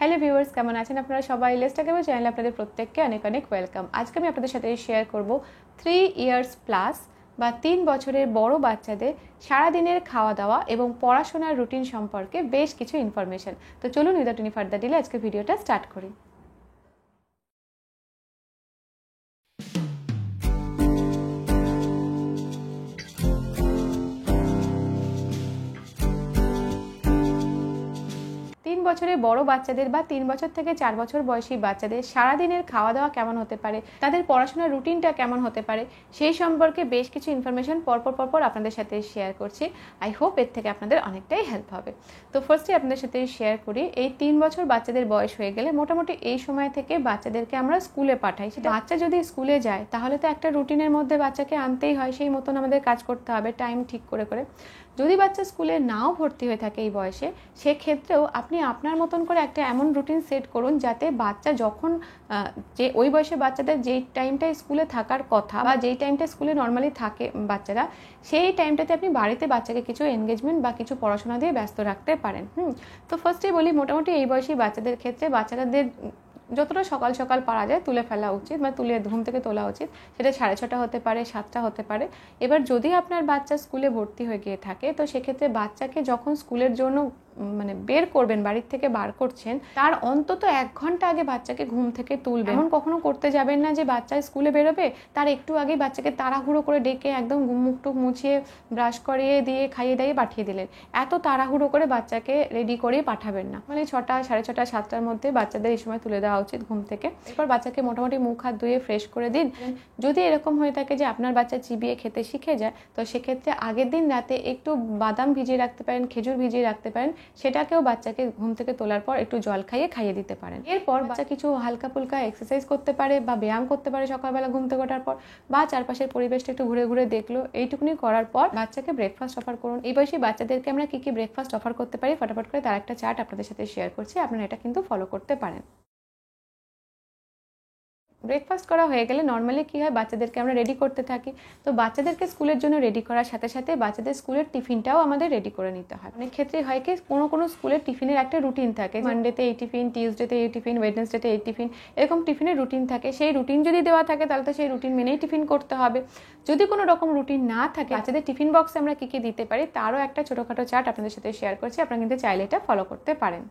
Hello viewers, কেমন আছেন আপনারা সবাই? লেটস টক অ্যাবাউট চ্যানেলে আপনাদের প্রত্যেককে অনেক অনেক ওয়েলকাম। আজকে আমি আপনাদের সাথে শেয়ার করব 3 ইয়ার্স প্লাস বা 3 বছরের বড় বাচ্চাদের সারাদিনের খাওয়া দাওয়া এবং পড়াশোনার রুটিন সম্পর্কে বেশ কিছু ইনফরমেশন। তো চলুন উইদাউট এনি ফার্দার ডিলে আজকে ভিডিওটা স্টার্ট করি। বছরের বড় বাচ্চাদের বা 3 বছর থেকে 4 বছর বয়সী বাচ্চাদের সারাদিনের খাওয়া দাওয়া কেমন হতে পারে, তাদের পড়াশোনার রুটিনটা কেমন হতে পারে, সেই সম্পর্কে বেশ কিছু ইনফরমেশন পরপর আপনাদের সাথে শেয়ার করছি। আই হোপ এর থেকে আপনাদের অনেকটাই হেল্প হবে। তো ফার্স্টে আপনাদের সাথে শেয়ার করি, এই 3 বছর বাচ্চাদের বয়স হয়ে গেলে মোটামুটি এই সময় থেকে বাচ্চাদেরকে আমরা স্কুলে পাঠাই। সেটা বাচ্চা যদি স্কুলে যায় তাহলে তো একটা রুটিনের মধ্যে বাচ্চাকে আনতেই হয়, সেই মতন আমাদের কাজ করতে হবে টাইম ঠিক করে করে। যদি বাচ্চা স্কুলে নাও ভর্তি হয়ে থাকে এই বয়সে, সেক্ষেত্রেও আপনি আপনার মতন করে একটা এমন রুটিন সেট করুন যাতে বাচ্চা যখন যে ওই বয়সে বাচ্চাদের যেই টাইমটায় স্কুলে থাকার কথা বা যেই টাইমটা স্কুলে নর্মালি থাকে বাচ্চারা, সেই টাইমটাতে আপনি বাড়িতে বাচ্চাকে কিছু এনগেজমেন্ট বা কিছু পড়াশোনা দিয়ে ব্যস্ত রাখতে পারেন। তো ফার্স্টেই বলি, মোটামুটি এই বয়সী বাচ্চাদের ক্ষেত্রে বাচ্চাদের যতটা সকাল সকাল পারা যায় তুলে ফেলা উচিত বা তুলে ঘুম থেকে তোলা উচিত। সেটা 6:30 হতে পারে, 7টা হতে পারে। এবার যদি আপনার বাচ্চা স্কুলে ভর্তি হয়ে গিয়ে থাকে, তো সেক্ষেত্রে বাচ্চাকে যখন স্কুলের জন্য বের করবেন, বাড়ির থেকে বার করছেন, তার অন্তত 1 ঘন্টা আগে বাচ্চাকে ঘুম থেকে তুলবেন। এমন কখনো করতে যাবেন না যে বাচ্চা স্কুলে বেরোবে তার একটু আগে বাচ্চাকে তাড়াহুড়ো করে ডেকে একদম মুখটুক মুছিয়ে ব্রাশ করিয়ে দিয়ে খাইয়ে দাইয়ে পাঠিয়ে দিলেন। এত তাড়াহুড়ো করে বাচ্চাকে রেডি করেই পাঠাবেন না। মানে 6টা, 6:30, 7টার মধ্যে বাচ্চাদের এই সময় তুলে দেওয়া উচিত ঘুম থেকে। এরপর বাচ্চাকে মোটামুটি মুখ হাত ধুয়ে ফ্রেশ করে দিন। যদি এরকম হয়ে থাকে যে আপনার বাচ্চা চিবিয়ে খেতে শিখে যায়, তো সেক্ষেত্রে আগের দিন রাতে একটু বাদাম ভিজিয়ে রাখতে পারেন, খেজুর ভিজিয়ে রাখতে পারেন, সেটাকেও বাচ্চাকে ঘুম থেকে তোলার পর একটু জল খাইয়ে দিতে পারেন। এরপর বাচ্চা কিছু হালকা ফুলকা এক্সারসাইজ করতে পারে বা ব্যায়াম করতে পারে সকালবেলা ঘুম থেকে ওঠার পর, বা চারপাশের পরিবেশটা একটু ঘুরে ঘুরে দেখলো। এইটুকুনি করার পর বাচ্চাকে ব্রেকফাস্ট অফার করুন। এই বয়সী বাচ্চাদেরকে আমরা কি ব্রেকফাস্ট অফার করতে পারি ফটাফট করে তার একটা চার্ট আপনাদের সাথে শেয়ার করছি, আপনারা এটা কিন্তু ফলো করতে পারেন। ব্রেকফাস্ট করা হয়ে গেলে নর্মালি কী হয়, বাচ্চাদেরকে আমরা রেডি করতে থাকি। তো বাচ্চাদেরকে স্কুলের জন্য রেডি করার সাথে সাথে বাচ্চাদের স্কুলের টিফিনটাও আমাদের রেডি করে নিতে হয়। অনেক ক্ষেত্রে হয় কি, কোনো স্কুলের টিফিনের একটা রুটিন থাকে, মানডেতে এই টিফিন, টিউসডেতে এই টিফিন, ওয়েডনেসডেতে এই টিফিন, এরকম টিফিনের রুটিন থাকে। সেই রুটিন যদি দেওয়া থাকে তাহলে তো সেই রুটিন মেনেই টিফিন করতে হবে। যদি কোনো রকম রুটিন না থাকে, বাচ্চাদের টিফিন বক্সে আমরা কী দিতে পারি তারও একটা ছোটোখাটো চার্ট আপনাদের সাথে শেয়ার করছি, আপনারা কিন্তু চাইলে এটা ফলো করতে পারেন।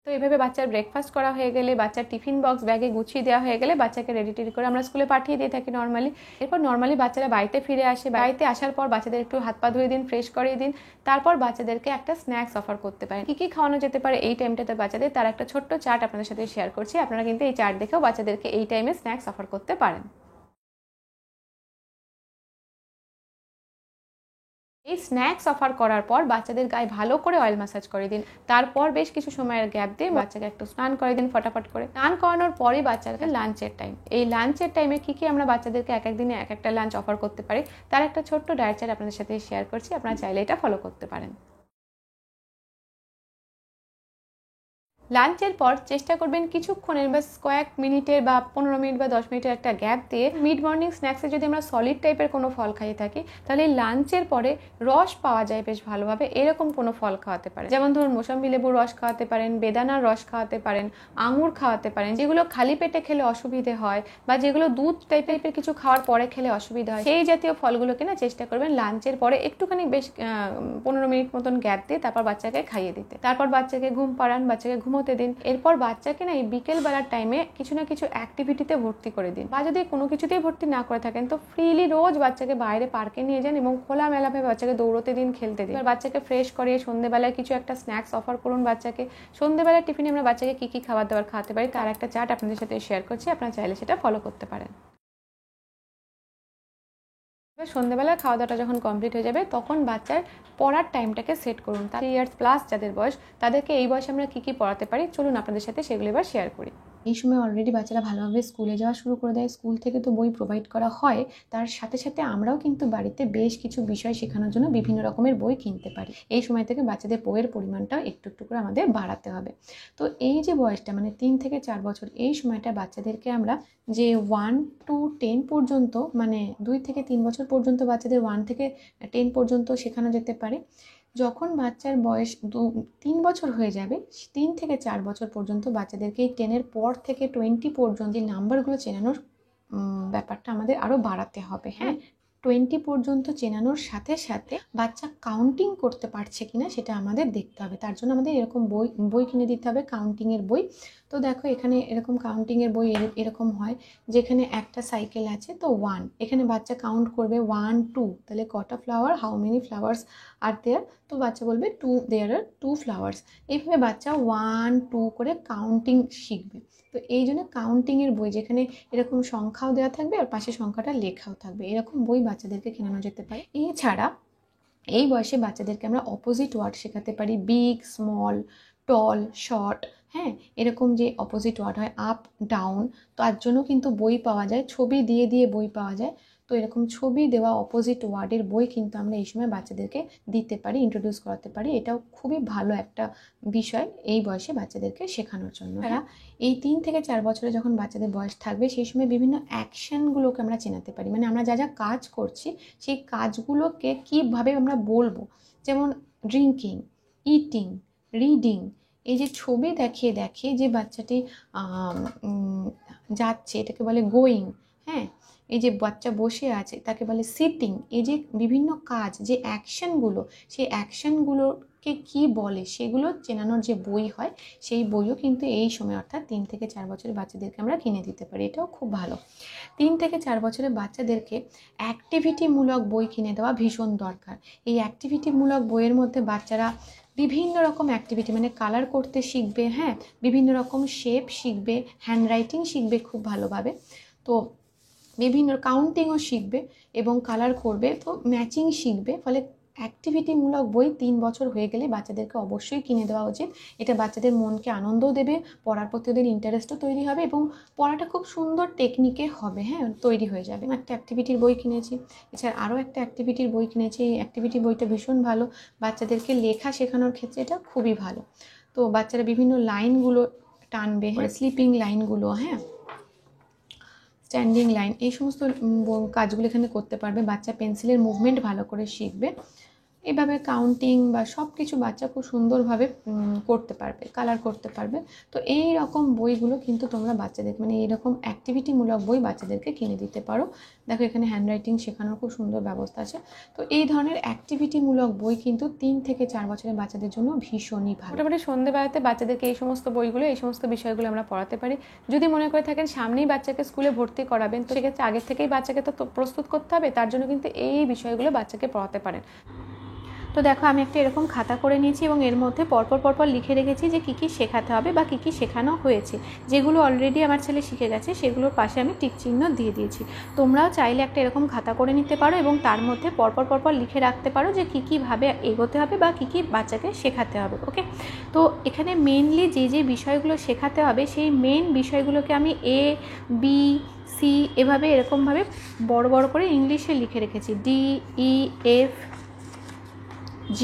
তো এইভাবে বাচ্চার ব্রেকফাস্ট করা হয়ে গেলে, বাচ্চার টিফিন বক্স ব্যাগে গুছিয়ে দেওয়া হয়ে গেলে বাচ্চাকে রেডি করে আমরা স্কুলে পাঠিয়ে দিয়ে থাকি নর্মালি। এরপর নর্মালি বাচ্চারা বাড়িতে ফিরে আসে, বাড়িতে আসার পর বাচ্চাদের একটু হাত পা ধুয়ে দিন, ফ্রেশ করিয়ে দিন। তারপর বাচ্চাদেরকে একটা স্ন্যাক্স অফার করতে পারেন। কী খাওয়ানো যেতে পারে এই টাইমটাতে বাচ্চাদের, তার একটা ছোট্ট চার্ট আপনাদের সাথে শেয়ার করছি। আপনারা কিন্তু এই চার্ট দেখেও বাচ্চাদেরকে এই টাইমে স্ন্যাক্স অফার করতে পারেন। এই স্ন্যাক্স অফার করার পর বাচ্চাদের গায়ে ভালো করে অয়েল ম্যাসাজ করে দিন। তারপর বেশ কিছু সময়ের গ্যাপ দিয়ে বাচ্চাকে একটু স্নান করে দিন ফটাফট করে। স্নান করানোর পরে বাচ্চাকে লাঞ্চের টাইম, এই লাঞ্চের টাইমে কী আমরা বাচ্চাদেরকে এক দিনে এক একটা লাঞ্চ অফার করতে পারি তার একটা ছোট্ট ডায়েট চার্ট আপনাদের সাথে শেয়ার করছি, আপনারা চাইলে এটা ফলো করতে পারেন। লাঞ্চের পর চেষ্টা করবেন কিছুক্ষণের বা কয়েক মিনিটের বা 15 মিনিট বা 10 মিনিটের একটা গ্যাপ দিয়ে মিড মর্নিং স্ন্যাক্সে যদি আমরা সলিড টাইপের কোনো ফল খাইয়ে থাকি, তাহলে লাঞ্চের পরে রস পাওয়া যায় বেশ ভালোভাবে, এরকম কোনো ফল খাওয়াতে পারেন। যেমন ধরুন মোসাম্বি লেবুর রস খাওয়াতে পারেন, বেদানার রস খাওয়াতে পারেন, আঙুর খাওয়াতে পারেন। যেগুলো খালি পেটে খেলে অসুবিধে হয় বা যেগুলো দুধ টাইপের কিছু খাওয়ার পরে খেলে অসুবিধা হয়, সেই জাতীয় ফলগুলোকে না চেষ্টা করবেন লাঞ্চের পরে একটুখানি বেশ 15 মিনিট মতন গ্যাপ দিয়ে তারপর বাচ্চাকে খাইয়ে দিতে। তারপর বাচ্চাকে ঘুম পাড়ান, বাচ্চাকে ঘুমোতে দিন। এরপর বাচ্চাকে না এই বিকেল বেলার টাইমে কিছু না কিছু অ্যাক্টিভিটিতে ভর্তি করে দিন, বা যদি কোনো কিছুতেই ভর্তি না করে থাকেন তো ফ্রিলি রোজ বাচ্চাকে বাইরে পার্কে নিয়ে যান এবং খোলামেলাভাবে বাচ্চাকে দৌড়তে দিন, খেলতে দিন। এবার বাচ্চাকে ফ্রেশ করিয়ে সন্ধ্যেবেলায় কিছু একটা স্ন্যাক্স অফার করুন বাচ্চাকে। সন্ধ্যেবেলার টিফিনে আমরা বাচ্চাকে কী খাবার দাবার খাওয়াতে পারি তার একটা চার্ট আপনাদের সাথে শেয়ার করছি, আপনারা চাইলে সেটা ফলো করতে পারেন। সন্ধ্যেবেলা খাওয়া দাওয়াটা যখন কমপ্লিট হয়ে যাবে তখন বাচ্চার পড়ার টাইমটাকে সেট করুন। 3 ইয়ার্স প্লাস যাদের বয়স, তাদেরকে এই বয়সে আমরা কী পড়াতে পারি চলুন আপনাদের সাথে সেগুলো এবার শেয়ার করি। এই সময় অলরেডি বাচ্চারা ভালোভাবে স্কুলে যাওয়া শুরু করে দেয়, স্কুল থেকে তো বই প্রোভাইড করা হয়, তার সাথে সাথে আমরাও কিন্তু বাড়িতে বেশ কিছু বিষয় শেখানোর জন্য বিভিন্ন রকমের বই কিনতে পারি। এই সময় থেকে বাচ্চাদের বইয়ের পরিমাণটাও একটু করে আমাদের বাড়াতে হবে। তো এই যে বয়সটা মানে 3 থেকে 4 বছর, এই সময়টা বাচ্চাদেরকে আমরা যে 1 to 10 পর্যন্ত, মানে 2 থেকে 3 বছর পর্যন্ত বাচ্চাদের 1 থেকে 10 পর্যন্ত শেখানো যেতে পারে। যখন বাচ্চার বয়স 3 বছর হয়ে যাবে, 3 থেকে 4 বছর পর্যন্ত বাচ্চাদেরকে এই 10-এর পর থেকে 20 পর্যন্ত এই নাম্বারগুলো চেনানোর ব্যাপারটা আমাদের আরও বাড়াতে হবে। হ্যাঁ, 20 পর্যন্ত চেনানোর সাথে সাথে বাচ্চা কাউন্টিং করতে পারছে কিনা সেটা আমাদের দেখতে হবে। তার জন্য আমাদের এরকম বই কিনে দিতে হবে, কাউন্টিংয়ের বই। তো দেখো এখানে এরকম কাউন্টিংয়ের বই এরকম হয়, যেখানে একটা সাইকেল আছে, তো 1, এখানে বাচ্চা কাউন্ট করবে 1 2, তাহলে কটা ফ্লাওয়ার, হাউ মেনি ফ্লাওয়ার্স আর দেয়ার, তো বাচ্চা বলবে 2, দেয়ার আর 2 ফ্লাওয়ার্স। এইভাবে বাচ্চা 1 2 করে কাউন্টিং শিখবে। তো এই জন্য কাউন্টিংয়ের বই, যেখানে এরকম সংখ্যাও দেওয়া থাকবে আর পাশে সংখ্যাটা লেখাও থাকবে, এরকম বই বাচ্চাদেরকে কেনানো যেতে পারে। এছাড়া এই বয়সে বাচ্চাদেরকে আমরা অপোজিট ওয়ার্ড শেখাতে পারি, বিগ, স্মল, টল, শর্ট। হ্যাঁ, এরকম যে অপোজিট ওয়ার্ড হয়, আপ, ডাউন, তার জন্য কিন্তু বই পাওয়া যায়, ছবি দিয়ে দিয়ে বই পাওয়া যায়। তো এরকম ছবি দেওয়া অপোজিট ওয়ার্ডের বই কিন্তু আমরা এই সময় বাচ্চাদেরকে দিতে পারি, ইন্ট্রোডিউস করাতে পারি। এটাও খুবই ভালো একটা বিষয় এই বয়সে বাচ্চাদেরকে শেখানোর জন্য। তারা এই 3 থেকে 4 বছরে যখন বাচ্চাদের বয়স থাকবে, সেই সময় বিভিন্ন অ্যাকশানগুলোকে আমরা চেনাতে পারি, মানে আমরা যা যা কাজ করছি সেই কাজগুলোকে কীভাবে আমরা বলবো। যেমন ড্রিঙ্কিং, ইটিং, রিডিং। এই যে ছবি দেখিয়ে দেখিয়ে যে বাচ্চাটি যাচ্ছে, এটাকে বলে গোয়িং। হ্যাঁ, এই যে বাচ্চা বসে আছে তাকে বলে সিটিং। এই যে বিভিন্ন কাজ, যে অ্যাকশানগুলো, সেই অ্যাকশানগুলোকে কি বলে সেগুলো চেনানোর যে বই হয়, সেই বইও কিন্তু এই সময় অর্থাৎ 3 থেকে 4 বছরের বাচ্চাদেরকে আমরা কিনে দিতে পারি। এটাও খুব ভালো। 3 থেকে 4 বছরের বাচ্চাদেরকে অ্যাক্টিভিটিমূলক বই কিনে দেওয়া ভীষণ দরকার। এই অ্যাক্টিভিটিমূলক বইয়ের মধ্যে বাচ্চারা বিভিন্ন রকম অ্যাক্টিভিটি, মানে কালার করতে শিখবে, হ্যাঁ, বিভিন্ন রকম শেপ শিখবে, হ্যান্ডরাইটিং শিখবে খুব ভালোভাবে, তো বিভিন্ন কাউন্টিংও শিখবে এবং কালার করবে, তো ম্যাচিং শিখবে। ফলে অ্যাক্টিভিটিমূলক বই 3 বছর হয়ে গেলে বাচ্চাদেরকে অবশ্যই কিনে দেওয়া উচিত। এটা বাচ্চাদের মনকে আনন্দও দেবে, পড়ার প্রতি ওদের ইন্টারেস্টও তৈরি হবে এবং পড়াটা খুব সুন্দর টেকনিকে হবে, হ্যাঁ, তৈরি হয়ে যাবে। একটা অ্যাক্টিভিটির বই কিনেছি, এছাড়া আরও একটা অ্যাক্টিভিটির বই কিনেছি। এই অ্যাক্টিভিটি বইটা ভীষণ ভালো, বাচ্চাদেরকে লেখা শেখানোর ক্ষেত্রে এটা খুবই ভালো। তো বাচ্চারা বিভিন্ন লাইনগুলো টানবে, হ্যাঁ, স্লিপিং লাইনগুলো, হ্যাঁ, স্ট্যান্ডিং লাইন, এই সমস্ত কাজগুলো এখানে করতে পারবে। বাচ্চা পেন্সিলের মুভমেন্ট ভালো করে শিখবে। এভাবে কাউন্টিং বা সব কিছু বাচ্চা খুব সুন্দরভাবে করতে পারবে, কালার করতে পারবে। তো এই রকম বইগুলো কিন্তু তোমরা বাচ্চাদের, মানে এইরকম অ্যাক্টিভিটিমূলক বই বাচ্চাদেরকে কিনে দিতে পারো। দেখো এখানে হ্যান্ডরাইটিং শেখানোর খুব সুন্দর ব্যবস্থা আছে। তো এই ধরনের অ্যাক্টিভিটিমূলক বই কিন্তু 3 থেকে 4 বছরের বাচ্চাদের জন্য ভীষণই ভালো। মোটামুটি সন্ধ্যেবেলাতে বাচ্চাদেরকে এই সমস্ত বইগুলো, এই সমস্ত বিষয়গুলো আমরা পড়াতে পারি। যদি মনে করে থাকেন সামনেই বাচ্চাকে স্কুলে ভর্তি করাবেন, তো সেক্ষেত্রে আগের থেকেই বাচ্চাকে তো প্রস্তুত করতে হবে, তার জন্য কিন্তু এই বিষয়গুলো বাচ্চাকে পড়াতে পারেন। তো দেখো আমি একটা এরকম খাতা করে নিয়েছি এবং এর মধ্যে পরপর লিখে রেখেছি যে কী কী শেখাতে হবে বা কী কী শেখানো হয়েছে। যেগুলো অলরেডি আমার ছেলে শিখে গেছে সেগুলোর পাশে আমি টিক চিহ্ন দিয়ে দিয়েছি। তোমরাও চাইলে একটা এরকম খাতা করে নিতে পারো এবং তার মধ্যে পরপর লিখে রাখতে পারো যে কী কীভাবে এগোতে হবে বা কী কী বাচ্চাকে শেখাতে হবে। ওকে, তো এখানে মেনলি যে বিষয়গুলো শেখাতে হবে সেই মেন বিষয়গুলোকে আমি A, B, C এভাবে এরকমভাবে বড় করে ইংলিশে লিখে রেখেছি, D, E, F, G।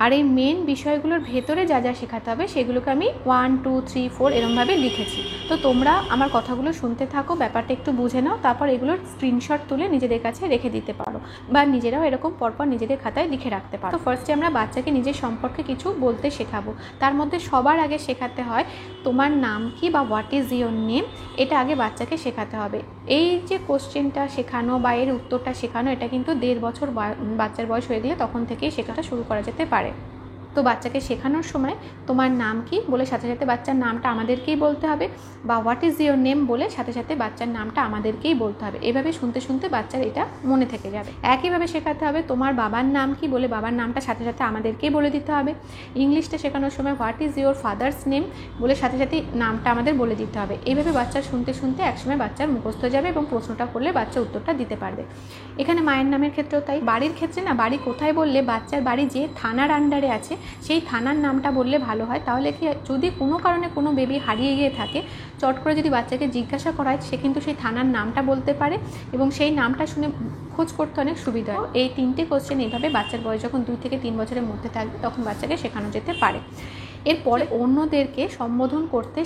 আর এই মেন বিষয়গুলোর ভেতরে যা যা শেখাতে হবে সেগুলোকে আমি 1 2 3 4 এরমভাবে লিখেছি। তো তোমরা আমার কথাগুলো শুনতে থাকো, ব্যাপারটা একটু বুঝে নাও, তারপর এগুলোর স্ক্রিনশট তুলে নিজেদের কাছে রেখে দিতে পারো বা নিজেরাও এরকম পরপর নিজেদের খাতায় লিখে রাখতে পারো। তো ফার্স্টে আমরা বাচ্চাকে নিজের সম্পর্কে কিছু বলতে শেখাবো। তার মধ্যে সবার আগে শেখাতে হয় তোমার নাম কি বা হোয়াট ইজ ইয়োর নেম, এটা আগে বাচ্চাকে শেখাতে হবে। এই যে কোশ্চেনটা শেখানো বা এর উত্তরটা শেখানো, এটা কিন্তু 1.5 বছর বাচ্চার বয়স হয়ে গেলে তখন থেকেই শেখাটা শুরু করা যেতে পারে। তো বাচ্চাকে শেখানোর সময় তোমার নাম কি বলে সাথে সাথে বাচ্চার নামটা আমাদেরকেই বলতে হবে, বা হোয়াট ইজ ইয়োর নেম বলে সাথে সাথে বাচ্চার নামটা আমাদেরকেই বলতে হবে। এভাবে শুনতে শুনতে বাচ্চার এটা মনে থেকে যাবে। একইভাবে শেখাতে হবে তোমার বাবার নাম কি বলে বাবার নামটা সাথে সাথে আমাদেরকেই বলে দিতে হবে। ইংলিশটা শেখানোর সময় what is your father's name বলে সাথে সাথে নামটা আমাদের বলে দিতে হবে। এইভাবে বাচ্চার শুনতে শুনতে একসময় বাচ্চার মুখস্থ হয়ে যাবে এবং প্রশ্নটা করলে বাচ্চা উত্তরটা দিতে পারবে। এখানে মায়ের নামের ক্ষেত্রেও তাই। বাড়ির ক্ষেত্রে না, বাড়ি কোথায় বললে বাচ্চার বাড়ি যে থানার আন্ডারে আছে সেই থানার নামটা বললে ভালো হয়। তাহলে কি, যদি কোনো কারণে কোনো বেবি হারিয়ে গিয়ে থাকে, চট করে যদি বাচ্চাকে জিজ্ঞাসা করা হয় সে কিন্তু সেই থানার নামটা বলতে পারে এবং সেই নামটা শুনে খোঁজ করতে অনেক সুবিধা হয়। এই 3টে কোশ্চেন এইভাবে বাচ্চার বয়স যখন 2 থেকে 3 বছরের মধ্যে থাকবে তখন বাচ্চাকে শেখানো যেতে পারে। এরপরে অন্যদেরকে সম্বোধন করতে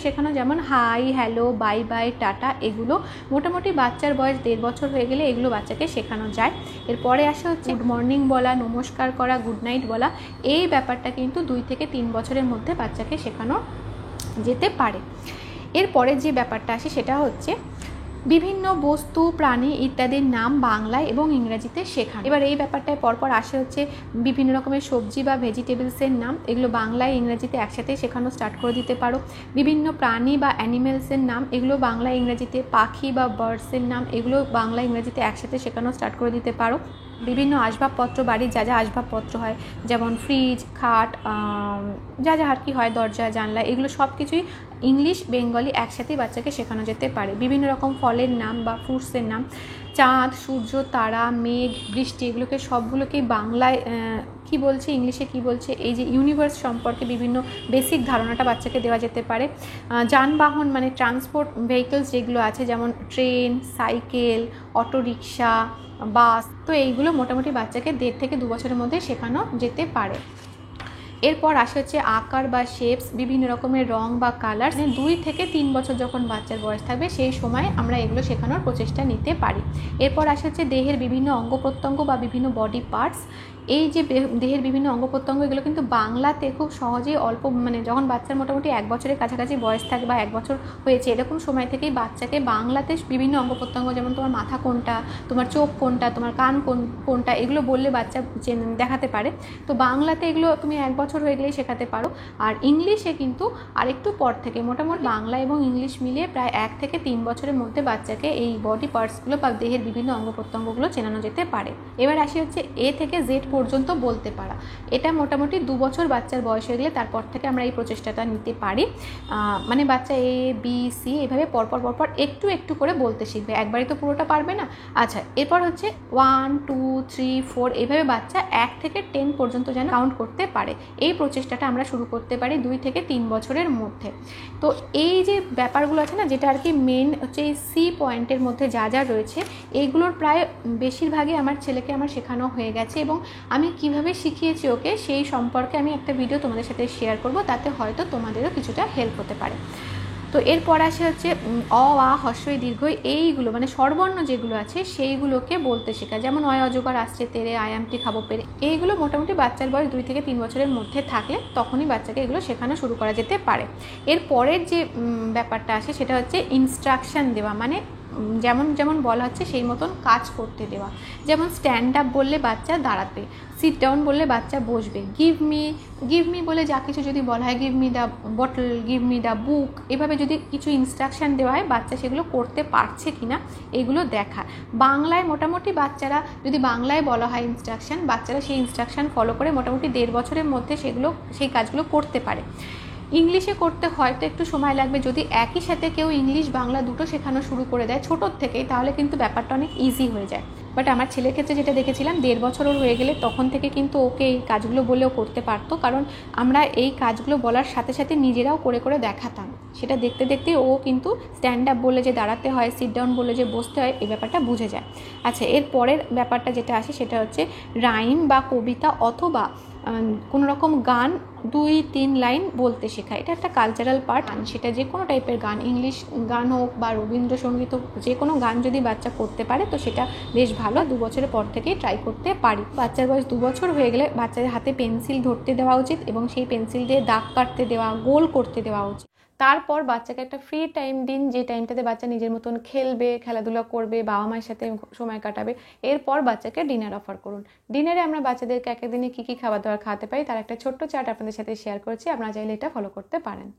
শেখানো, যেমন hi, hello, bye bye, tata, এগুলো মোটামুটি বাচ্চার বয়স 1.5 বছর হয়ে গেলে এগুলো বাচ্চাকে শেখানো যায়। এরপরে আসে হচ্ছে গুড মর্নিং বলা, নমস্কার করা, গুড নাইট বলা। এই ব্যাপারটা কিন্তু 2 থেকে 3 বছরের মধ্যে বাচ্চাকে শেখানো যেতে পারে। এরপরে যে ব্যাপারটা আসে সেটা হচ্ছে বিভিন্ন বস্তু, প্রাণী ইত্যাদির নাম বাংলায় এবং ইংরেজিতে শেখানো। এবার এই ব্যাপারটায় পরপর আসে হচ্ছে বিভিন্ন রকমের সবজি বা ভেজিটেবলসের নাম, এগুলো বাংলায় ইংরেজিতে একসাথে শেখানো স্টার্ট করে দিতে পারো। বিভিন্ন প্রাণী বা অ্যানিমেলসের নাম, এগুলো বাংলা ইংরেজিতে, পাখি বা বার্ডসের নাম, এগুলো বাংলা ইংরেজিতে একসাথে শেখানো স্টার্ট করে দিতে পারো। বিভিন্ন আসবাবপত্র, বাড়ির যা যা আসবাবপত্র হয়, যেমন ফ্রিজ, খাট, যা যা আর কি হয়, দরজা, জানলা, এগুলো সব কিছুই ইংলিশ বেঙ্গলি একসাথেই বাচ্চাকে শেখানো যেতে পারে। বিভিন্ন রকম ফলের নাম বা ফ্রুটসের নাম, চাঁদ, সূর্য, তারা, মেঘ, বৃষ্টি, এগুলোকে সবগুলোকেই বাংলায় কি বলছে, ইংলিশে কি বলছে, এই যে ইউনিভার্স সম্পর্কে বিভিন্ন বেসিক ধারণাটা বাচ্চাকে দেওয়া যেতে পারে। যানবাহন মানে ট্রান্সপোর্ট ভেহিকলস যেগুলো আছে, যেমন ট্রেন, সাইকেল, অটোরিকশা, বাস, তো এইগুলো মোটামুটি বাচ্চাকে 1.5 থেকে 2 বছরের মধ্যে শেখানো যেতে পারে। এরপর আসে হচ্ছে আকার বা শেপস, বিভিন্ন রকমের রং বা কালার। 2 থেকে 3 বছর যখন বাচ্চার বয়স থাকবে সেই সময় আমরা এগুলো শেখানোর প্রচেষ্টা নিতে পারি। এরপর আসে হচ্ছে দেহের বিভিন্ন অঙ্গ প্রত্যঙ্গ বা বিভিন্ন বডি পার্টস। এই যে দেহের বিভিন্ন অঙ্গ প্রত্যঙ্গ, এগুলো কিন্তু বাংলাতে খুব সহজেই অল্প, মানে যখন বাচ্চার মোটামুটি 1 বছরের কাছাকাছি বয়স থাকে বা 1 বছর হয়েছে এরকম সময় থেকেই বাচ্চাকে বাংলাতে বিভিন্ন অঙ্গ প্রত্যঙ্গ, যেমন তোমার মাথা কোনটা, তোমার চোখ কোনটা, তোমার কান কোনটা, এগুলো বললে বাচ্চা দেখাতে পারে। তো বাংলাতে এগুলো তুমি 1 বছর হয়ে গেলেই শেখাতে পারো। আর ইংলিশে কিন্তু আরেকটু পর থেকে, মোটামুটি বাংলা এবং ইংলিশ মিলিয়ে প্রায় 1 থেকে 3 বছরের মধ্যে বাচ্চাকে এই বডি পার্টসগুলো বা দেহের বিভিন্ন অঙ্গ প্রত্যঙ্গগুলো চেনানো যেতে পারে। এবার আসি হচ্ছে এ থেকে জেড পর্যন্ত বলতে পারা। এটা মোটামুটি 2 বছর বাচ্চার বয়স হয়ে গেলে তারপর থেকে আমরা এই প্রচেষ্টাটা নিতে পারি। মানে বাচ্চা এ, বি, সি এভাবে পরপর একটু একটু করে বলতে শিখবে, একবারই তো পুরোটা পারবে না। আচ্ছা, এরপর হচ্ছে 1, 2, 3, 4 এইভাবে বাচ্চা 1 থেকে 10 পর্যন্ত যেন কাউন্ট করতে পারে। এই প্রচেষ্টাটা আমরা শুরু করতে পারি 2 থেকে 3 বছরের মধ্যে। তো এই যে ব্যাপারগুলো আছে না, যেটা আর কি মেন হচ্ছে এই সি পয়েন্টের মধ্যে যা যা রয়েছে, এইগুলোর প্রায় বেশিরভাগই আমার ছেলেকে আমার শেখানো হয়ে গেছে, এবং আমি কিভাবে শিখিয়েছি ওকে সেই সম্পর্কে আমি একটা ভিডিও তোমাদের সাথে শেয়ার করব, তাতে হয়তো তোমাদেরও কিছুটা হেল্প হতে পারে। তো এরপর আসে হচ্ছে অ, আ, হ্রস্বই, দীর্ঘই, এইগুলো মানে স্বরবর্ণ যেগুলো আছে সেইগুলোকে বলতে শেখা, যেমন অয় অজগর আসছে তেরে, আয়ামটি খাবো পেরে, এইগুলো মোটামুটি বাচ্চার বয়স 2 থেকে 3 বছরের মধ্যে থাকলে তখনই বাচ্চাকে এগুলো শেখানো শুরু করা যেতে পারে। এরপরের যে ব্যাপারটা আসে সেটা হচ্ছে ইনস্ট্রাকশান দেওয়া, মানে যেমন যেমন বলা হচ্ছে সেই মতন কাজ করতে দেওয়া। যেমন স্ট্যান্ড আপ বললে বাচ্চা দাঁড়াবে, সিট ডাউন বললে বাচ্চা বসবে, গিভ মি বলে যা কিছু যদি বলা হয়, give me the bottle, give me the book, এভাবে যদি কিছু ইনস্ট্রাকশান দেওয়া হয় বাচ্চা সেগুলো করতে পারছে কিনা এগুলো দেখা। বাংলায় মোটামুটি বাচ্চারা যদি বাংলায় বলা হয় ইনস্ট্রাকশান, বাচ্চারা সেই ইনস্ট্রাকশান ফলো করে মোটামুটি 1.5 বছরের মধ্যে সেই কাজগুলো করতে পারে। ইংলিশে করতে হয়তো একটু সময় লাগবে, যদি একই সাথে কেউ ইংলিশ বাংলা দুটো শেখানো শুরু করে দেয় ছোটোর থেকেই, তাহলে কিন্তু ব্যাপারটা অনেক ইজি হয়ে যায়। বাট আমার ছেলের ক্ষেত্রে যেটা দেখেছিলাম, 1.5 বছর ওর হয়ে গেলে তখন থেকে কিন্তু ওকে এই কাজগুলো বলেও করতে পারতো, কারণ আমরা এই কাজগুলো বলার সাথে সাথে নিজেরাও করে করে দেখাতাম। সেটা দেখতে দেখতে ও কিন্তু স্ট্যান্ড আপ বলে যে দাঁড়াতে হয়, সিট ডাউন বলে যে বসতে হয়, এই ব্যাপারটা বুঝে যায়। আচ্ছা, এর পরের ব্যাপারটা যেটা আসে সেটা হচ্ছে রাইম বা কবিতা অথবা কোনো রকম গান 2-3 লাইন বলতে শেখা। এটা একটা কালচারাল পার্ট, সেটা যে কোনো টাইপের গান, ইংলিশ গান হোক বা রবীন্দ্রসঙ্গীত হোক, যে কোনো গান যদি বাচ্চা করতে পারে তো সেটা বেশ ভালো। 2 বছরের পর থেকেই ট্রাই করতে পারি। বাচ্চার বয়স 2 বছর হয়ে গেলে বাচ্চাদের হাতে পেন্সিল ধরতে দেওয়া উচিত এবং সেই পেন্সিল দিয়ে দাগ কাটতে দেওয়া, গোল করতে দেওয়া উচিত। তারপর বাচ্চাকে একটা ফ্রি টাইম দিন, যে টাইমটাতে বাচ্চা নিজের মতন খেলবে, খেলাধুলা করবে, বাবা মায়ের সাথে সময় কাটাবে। এরপর বাচ্চাকে ডিনার অফার করুন। ডিনারে আমরা বাচ্চাদেরকে এক দিনে কী কী খাবার দাবার খাওয়াতে পারি তার একটা ছোট্ট চার্ট আপনাদের সাথে শেয়ার করছি, আপনারা চাইলে এটা ফলো করতে পারেন।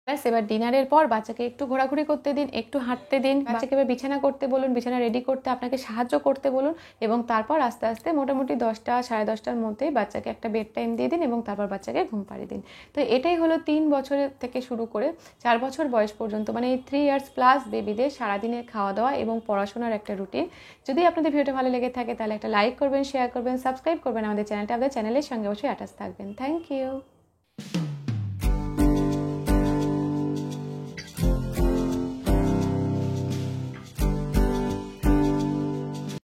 ব্যাস, এবার ডিনারের পর বাচ্চাকে একটু ঘোরাঘুরি করতে দিন, একটু হাঁটতে দিন, বাচ্চাকে এবার বিছানা করতে বলুন, বিছানা রেডি করতে আপনাকে সাহায্য করতে বলুন, এবং তারপর আস্তে আস্তে মোটামুটি 10টা, 10:30টার মধ্যেই বাচ্চাকে একটা বেড টাইম দিয়ে দিন এবং তারপর বাচ্চাকে ঘুম পাড়িয়ে দিন। তো এটাই হলো 3 বছরের থেকে শুরু করে 4 বছর বয়স পর্যন্ত, মানে এই 3 ইয়ার্স প্লাস বেবিদের সারাদিনের খাওয়া দাওয়া এবং পড়াশোনার একটা রুটিন। যদি আপনাদের ভিডিওটা ভালো লেগে থাকে তাহলে একটা লাইক করবেন, শেয়ার করবেন, সাবস্ক্রাইব করবেন আমাদের চ্যানেলটা, আমাদের চ্যানেলের সঙ্গে অবশ্যই অ্যাটাচ থাকবেন। Thank you.